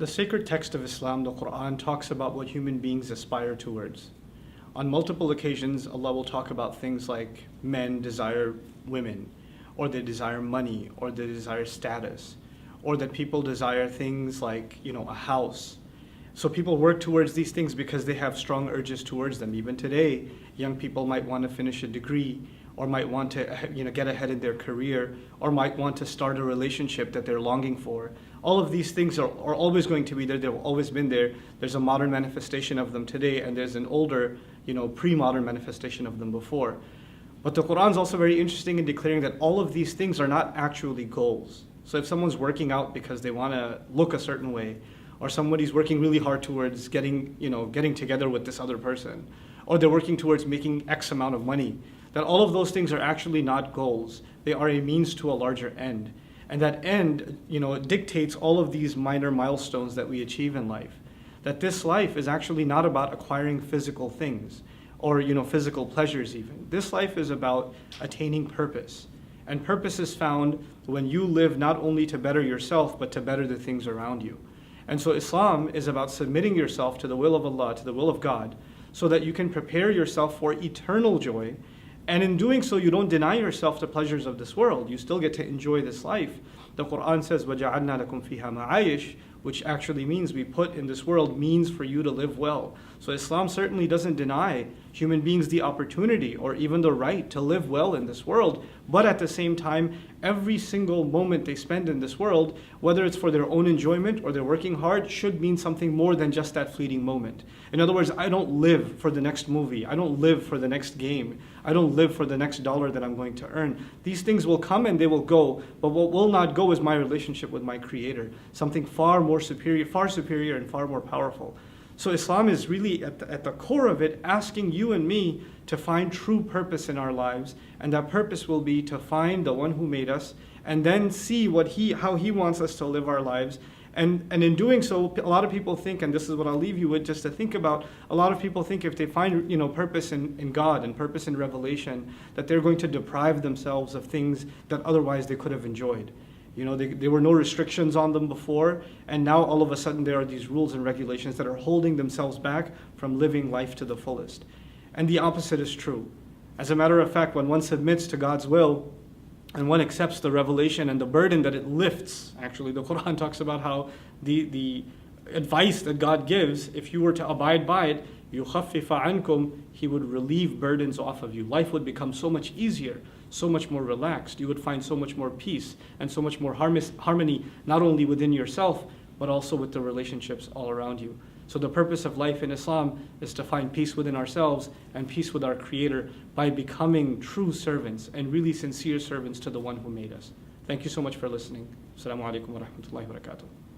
The sacred text of Islam, the Quran, talks about what human beings aspire towards. On multiple occasions, Allah will talk about things like men desire women, or they desire money, or they desire status, or that people desire things like, a house. So people work towards these things because they have strong urges towards them. Even today, young people might want to finish a degree, or might want to get ahead in their career, or might want to start a relationship that they're longing for. All of these things are always going to be there. They've always been there. There's a modern manifestation of them today, and there's an older, pre-modern manifestation of them before. But the Quran is also very interesting in declaring that all of these things are not actually goals. So if someone's working out because they want to look a certain way, or somebody's working really hard towards getting together with this other person, or they're working towards making X amount of money, that all of those things are actually not goals. They are a means to a larger end. And that end, dictates all of these minor milestones that we achieve in life. That this life is actually not about acquiring physical things or, physical pleasures even. This life is about attaining purpose. And purpose is found when you live not only to better yourself, but to better the things around you. And so Islam is about submitting yourself to the will of Allah, to the will of God, so that you can prepare yourself for eternal joy. And in doing so, you don't deny yourself the pleasures of this world. You still get to enjoy this life. The Quran says, وَجَعَلْنَا لَكُمْ فِيهَا مَعَايِشْ, which actually means we put in this world means for you to live well. So Islam certainly doesn't deny human beings the opportunity or even the right to live well in this world. But at the same time, every single moment they spend in this world, whether it's for their own enjoyment or they're working hard, should mean something more than just that fleeting moment. In other words, I don't live for the next movie. I don't live for the next game. I don't live for the next dollar that I'm going to earn. These things will come and they will go, but what will not go is my relationship with my Creator, something far superior and far more powerful. So Islam is really at the core of it asking you and me to find true purpose in our lives, and that purpose will be to find the one who made us and then see how he wants us to live our lives. And in doing so, a lot of people think, and this is what I'll leave you with just to think about, a lot of people think if they find purpose in God and purpose in revelation, that they're going to deprive themselves of things that otherwise they could have enjoyed. There were no restrictions on them before, and now all of a sudden there are these rules and regulations that are holding themselves back from living life to the fullest. And the opposite is true. As a matter of fact, when one submits to God's will, and one accepts the revelation and the burden that it lifts, actually the Quran talks about how the advice that God gives, if you were to abide by it, يُخَفِّفَ عَنْكُمْ, He would relieve burdens off of you. Life would become so much easier, so much more relaxed. You would find so much more peace and so much more harmony, not only within yourself, but also with the relationships all around you. So the purpose of life in Islam is to find peace within ourselves and peace with our Creator by becoming true servants and really sincere servants to the one who made us. Thank you so much for listening. Assalamu alaikum wa rahmatullahi wa barakatuh.